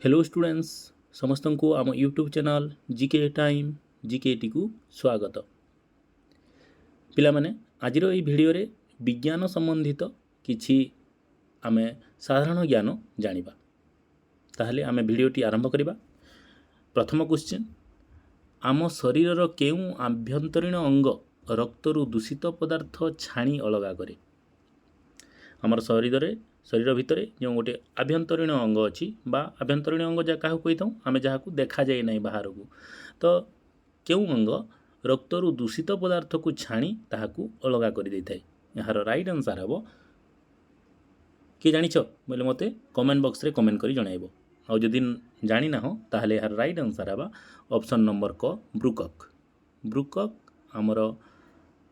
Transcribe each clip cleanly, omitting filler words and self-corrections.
Hello students समस्त को आम यूट्यूब चैनल जीके टाइम जीकेटी को स्वागत। पिला माने आजिर ये भिडियो रे विज्ञान संबंधित किछि आमे साधारण ज्ञान जानिबा। ताहले आमे भिडियोटी आरंभ करिबा। प्रथम क्वेश्चन, आम शरीरर केउं आभ्यंतरीण अंग रक्तरु दूषित पदार्थ छाणी अलगा करे? आमर शरीर भितर जो गोटे आभ्यंतरीण अंग अच्छी बा आभ्यंतरीण अंग जहाँ क्या कही था आम जहाँ को देखा जाए ना बाहर को, तो क्यों अंग रक्तरु दूषित पदार्थ को छाणी ताहाकू अलगा कर दे थाए? यार राइट आंसर हम किए जानिछ बोले मते कमेंट बॉक्स रे कमेंट करी जणाइबो। आ जदि जानि ना हो ताहले यार राइट आंसर हवा ऑप्शन नंबर क ब्रुकक। ब्रुकक आमर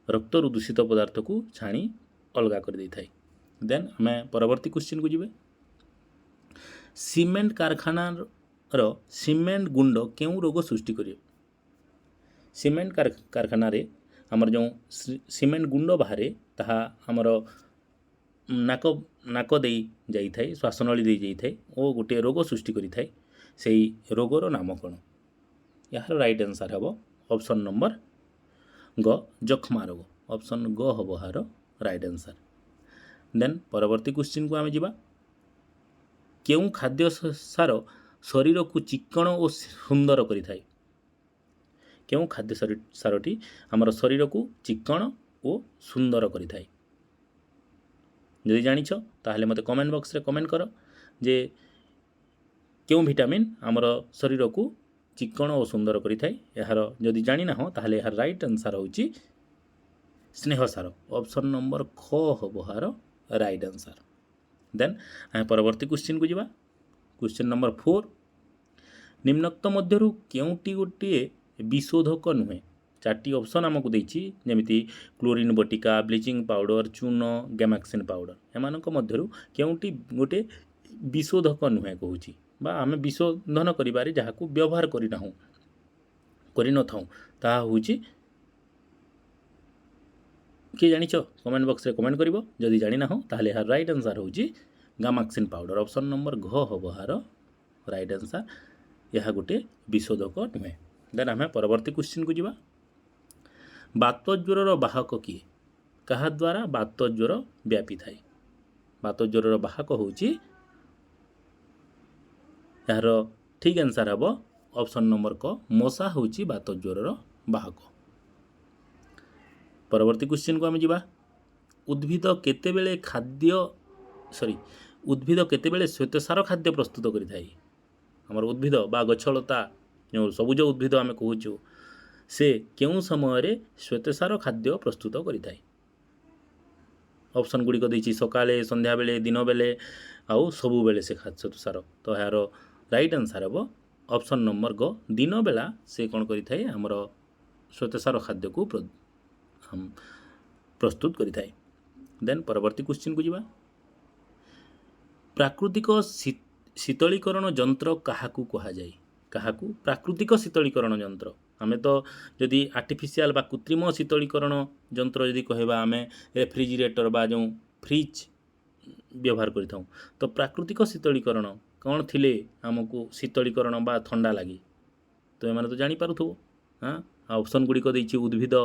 रक्तरु दूषित पदार्थ को छाणी अलगा कर दे थाए। देन आमे परवर्ती क्वेश्चन को जीवे। सीमेंट कारखानार सीमेंट गुंड केउं रोग सृष्टि करियो? सीमेंट कारखाना रे हमर जो सीमेंट गुंड बाहरे ताहा हमर नाक दे जाई थाए, श्वासनली दे जाई थाए ओ गोटे रोग सृष्टि करि थाए। सेही रोगर नाम कोन? यार राइट आंसर हबो ऑप्शन नंबर ग जखमा रोग। ऑप्शन ग हबो हार राइट आंसर। देन परवर्ती क्वेश्चन को आम जावा। केउं खाद्य सार शरीर को चिक्कण और सुंदर करि थाए? केउं खाद्य सारटी आमर शरीर को चिक्कण और सुंदर करि थाए? जदि जानिछ ताहले मते कमेंट बॉक्स रे कमेंट कर जे केउं विटामिन आमर शरीर को चिक्कण और सुंदर करि थाए। यार जदि जानि ना हो ताहले यार राइट आंसर होची स्नेह सार। ऑप्शन नंबर ख हबो हार राइट आंसर। देन परवर्ती क्वेश्चन को जीवा। क्वेश्चन नंबर 4, निम्नोक्त मध्यरु केउंटी गोटे विशोधक नुहे? 4टी ऑप्शन आमको देछि जेमिति क्लोरीन बटिका, ब्लीचिंग पाउडर, चून, गैमाक्सिन पाउडर। एमानक मध्यरु केउंटी गोटे विशोधक नुहे कहूछि बा आमे विशोधन करिबारे जहाकू व्यवहार करि नाहु करि न थाउ ताहा होछि किए जानिछ कमेंट बॉक्स रे कमेंट करिवो। जदि जानि ना हो ताहले यार राइट आंसर होछि गैमाक्सिन पाउडर। ऑप्शन नंबर घ हबो हार राइट आंसर। यह गोटे विशोधक नुहे। देन आमे परवर्ती क्वेश्चन को जीवा। बात ज्वरर बाहक किए? कहा द्वारा बात ज्वर व्यापी थाए? बात ज्वरर बाहक होछि यार ठीक आंसर हबो ऑप्शन नंबर क मशा होछि बात ज्वरर बाहक। परवर्ती क्वेश्चन को आम जीवा। उद्भिद केतेबेले श्वेतसार खाद्य प्रस्तुत करि थाए? हमर उद्भिद बा गछलता जो सबुज उद्भिद आम कहूँ से केउं समय रे श्वेतसार खाद्य प्रस्तुत करि थाए? ऑप्शन गुड़िक देछि सकाले, संध्या बेले, दिन बेले आउ सबु बेले से श्वेतसार। तो यार राइट आंसर हबो ऑप्शन नंबर ग दिन बेला से कौन करि थाए हमर श्वेतसार खाद्य को प्रस्तुत करि थाए। देन परवर्ती क्वेश्चन को जीवा। प्राकृतिक शीतलीकरण यंत्र काहाकू कहा जाए? काहाकू प्राकृतिक शीतलीकरण यंत्र? आमे तो जदि आर्टिफिशियल बा कृत्रिम शीतलीकरण यंत्र जदि कहबा आमे रेफ्रिजरेटर बा जो फ्रिज व्यवहार करिथाउ, तो प्राकृतिक शीतलीकरण कौन थिले आमको शीतलीकरण बा ठंडा लगे? तो एमाने तो जानि पारुथबो। हाँ ऑप्शन गुड़िक देछि उद्भिद,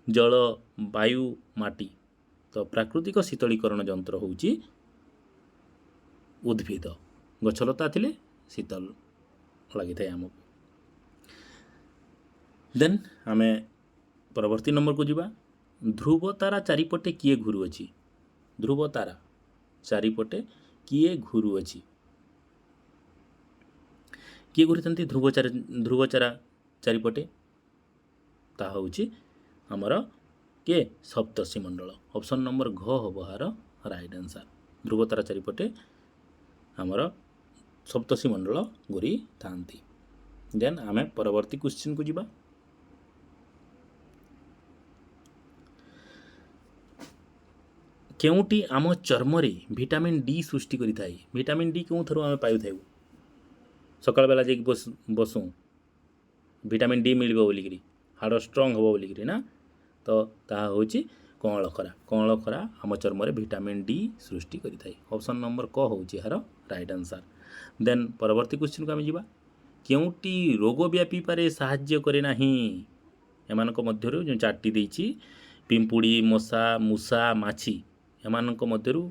जल, वायु, माटी। तो प्राकृतिक शीतलीकरण यंत्र होछि उद्भिद। गछलता थिले शीतल लगी थाए आमको। देन आमे परवर्ती नंबर को जीवा। ध्रुव तारा चारिपटे किए घुरु अछि? ध्रुव तारा चारिपटे किए घुरु अछि? किए घुरी ध्रुव तारा चारिपटे? ता होछि हमर के सप्तर्षि मंडल। ऑप्शन नंबर घ हबो हार राइट आंसर। ध्रुव तारा चारिपटे हमर सप्तर्षि मंडल घुरी थांती। देन आमे परवर्ती क्वेश्चन को जीवा। केउंटी आम चर्म रे विटामिन डी सृष्टि करि थाए? विटामिन डी केउं थरु आमे पायु थाउ? सकाळ बेला जे बसु विटामिन डी मिलबो बोलिकरी हाड़ स्ट्रंग हबो बोलिकरी ना, तो ताहा होछि कअंल खरा। कअंल खरा आम चर्म रे विटामिन डी सृष्टि करि थाए। ऑप्शन नंबर क होछि हार राइट आंसर। देन परवर्ती क्वेश्चन को आम जा केउटी रोग व्यापी पारे साहाय्य करे नाही एमानक मध्यरु जो चारटी देइछि पिंपुड़ी मशा मूषा माछी एमानक मध्यरु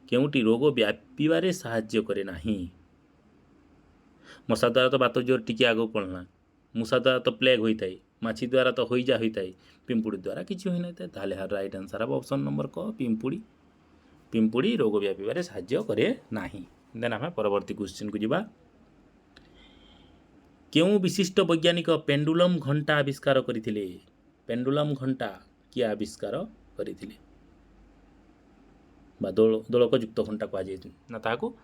केउटी रोग व्यापीबारे साहाय्य करे नाही मशा द्वारा तो बात जोर टिके आगो पड़ना मूषा द्वारा तो प्लेग होता है माछी द्वारा तो होईजा होता है पिंपुड़ी द्वारा किसी होई नଥାଏ ताले हार राइट आंसर हम ऑप्शन नंबर क पिंपुड़ी पिंपुड़ी रोग व्यापीबारे साहाय्य करे नाही देन आम परवर्ती क्वेश्चन को जिबा केउ विशिष्ट वैज्ञानिक पेंडुलम घंटा आविष्कार करथिले पेंडुलम घंटा किए आविष्कार करथिले बा दोलक युक्त घंटा कह जाय ना ताको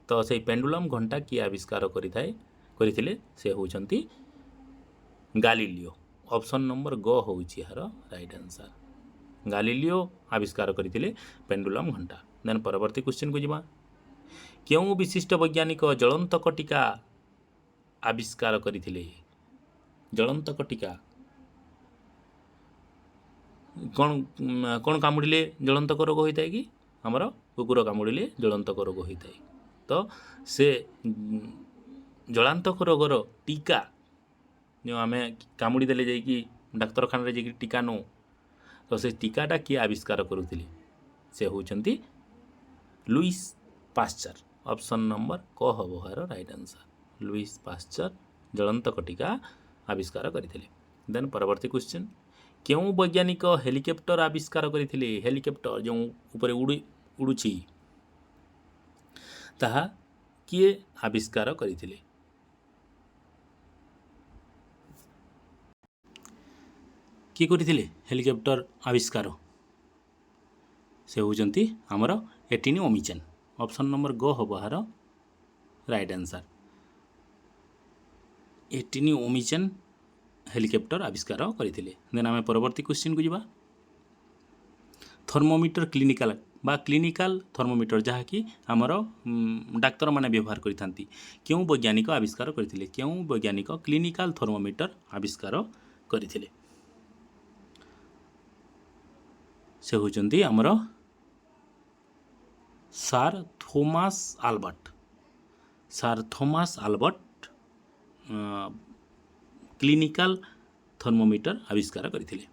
तो से पेंडुलम घंटा किए आविष्कार करथिले से होउछंती गालिलियो ऑप्शन नंबर ग होउछि यार राइट आंसर गालिलियो आविष्कार करथिले पेंडुलम घंटा देन परवर्ती क्वेश्चन को जिबा केउ विशिष्ट वैज्ञानिक ज्वलंत टीका आविष्कार करथिले ज्वलंत टीका कौन कौन कामुड़िले ज्वलंतक रोग होता है कि आमर कुकुर कामुड़िले ज्वलंतक रोग होता है तो से ज्वलंतक रोगर टीका जो आम कामुड़ी देले जाइकी डाक्तरखाना जाइकी टीका नौ तो से टीकाटा किए आविष्कार करुथिले से होउछंती लुइस पास्चर ऑप्शन नंबर क हबो हार राइट आंसर लुइस पास्चर ज्वलंतक टीका आविष्कार करथिले देन परवर्ती क्वेश्चन केउ वैज्ञानिक हेलिकॉप्टर आविष्कार करथिले हेलिकॉप्टर जो ऊपर उड़ुछि ताहा किए आविष्कार करथिले किए करथिले हेलिकॉप्टर आविष्कार से होउछंती हमर एटिनी ओमिचन ऑप्शन नंबर ग हबो हार राइट आंसर एटिनी ओमिचन हेलिकॉप्टर आविष्कार करथिले देन आमे परवर्ती क्वेश्चन को जिबा थर्मोमीटर क्लिनिकल बा क्लिनिकल थर्मोमीटर जहाँकि आमर डाक्तर माने व्यवहार करिथांती केउ वैज्ञानिक आविष्कार करथिले केउ वैज्ञानिक क्लिनिकल थर्मोमीटर आविष्कार करथिले से होचंती आमर सार थॉमस आल्बर्ट क्लिनिकल थर्मोमीटर आविष्कार करथिले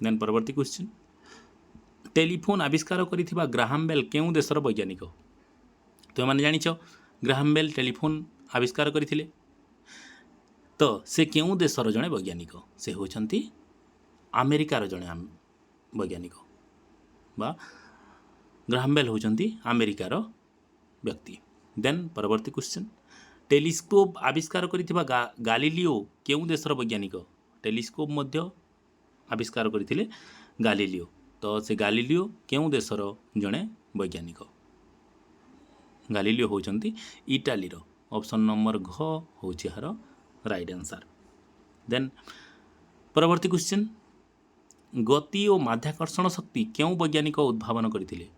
देन परवर्ती क्वेश्चन टेलीफोन आविष्कार करिथिबा ग्राहम बेल केउ देशर वैज्ञानिक तो माने जानिछ ग्राहम बेल टेलीफोन आविष्कार करथिले तो से केउ देशर जणे वैज्ञानिक से होचंती अमेरिकार जणे वैज्ञानिक बा ग्राहम बेल होचंती अमेरिकार व्यक्ति देन परवर्ती क्वेश्चन टेलीस्कोप आविष्कार करिथिबा गालिलियो केउ देशर वैज्ञानिक टेलीस्कोप मध्य आविष्कार करथिले गालिलियो तो से गालिलियो केउ देशर जणे वैज्ञानिक गालिलियो होचंती इटाली रो ऑप्शन नंबर घ होछि हार राइट आंसर देन परवर्ती क्वेश्चन गति और माध्याकर्षण शक्ति केउ वैज्ञानिक उद्भावन करथिले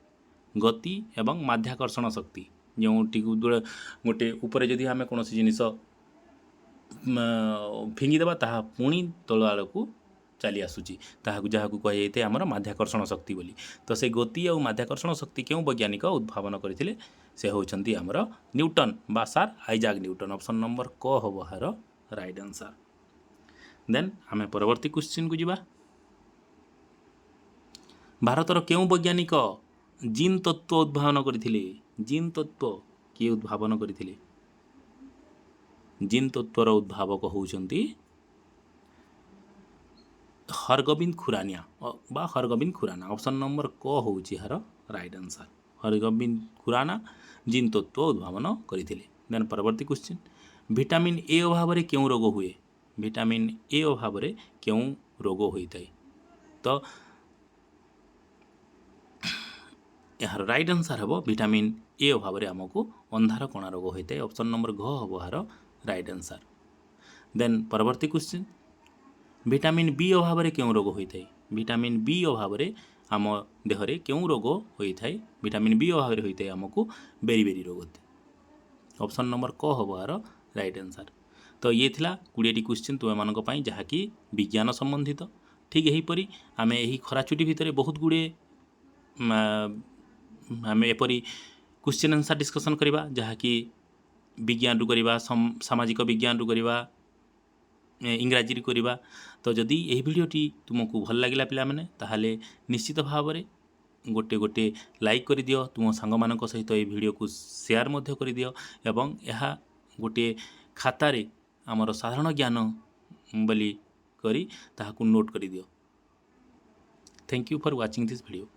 गति एवं माध्याकर्षण शक्ति जो गोटे ऊपर जदि आम कौन जिनिस फिंगिदेवा ताहा पुणी तल आड़ को चली आसूची जहाँ को कहुए आमर माध्याकर्षण शक्ति बोली तो से गति और माध्याकर्षण शक्ति केउ वैज्ञानिक उद्भावन करथिले से होचंती आमर न्यूटन बा सार आइजाक न्यूटन ऑप्शन नंबर क हबो हार राइट आंसर देन आम परवर्ती क्वेश्चन को जिबा भारतर केउ वैज्ञानिक जीन तत्व उद्भावन करथिले जीन तत्व किए उद्भावन करथिले जीन तत्वर उद्भावक होउचंती हरगोविंद खुराना बा हरगोविंद खुराना ऑप्शन नंबर क होउची हार right answer Hargobind Khorana gene तत्व उद्भावन करथिले देन परवर्ती क्वेश्चन विटामिन ए अभाव रे केउ रोग हुए विटामिन ए अभाव रे केउ रोग होइताय तो यार राइट आंसर हम विटामिन ए अभाव में आमको अंधार कणा रोग होता है ऑप्शन नंबर घ हम यार राइट आंसर देन परवर्ती क्वेश्चन विटामिन बी अभाव में क्यों रोग होता है विटामिन बी अभाव में आम देहरे क्यों रोग होता है विटामिन बी अभाव होता है आमको बेरी रोग होता है ऑप्शन नंबर क हम यार राइट आंसर तो ये थिला 20टी क्वेश्चन तुम मानी जहाँकि विज्ञान संबंधित ठीक यहीपरी आम यही खरा छुट्टी भितर बहुत गुड़े आम एपरी क्वेश्चन आंसर डिस्कसन करवा जहाँकि विज्ञान करवा सामाजिक विज्ञान करवा इंग्राजी करवा। तो जदि यही भिडियोटी तुमको भल लगिला पिलामाने ताहाले निश्चित भाव में गोटे गोटे लाइक कर दियो, तुम सांग सहित ये वीडियो को शेयर मध्य कर दियो एवं यह गोटे खातार आमर साधारण ज्ञान बोली करी ताहाकु नोट कर दियो। Thank you for watching this video.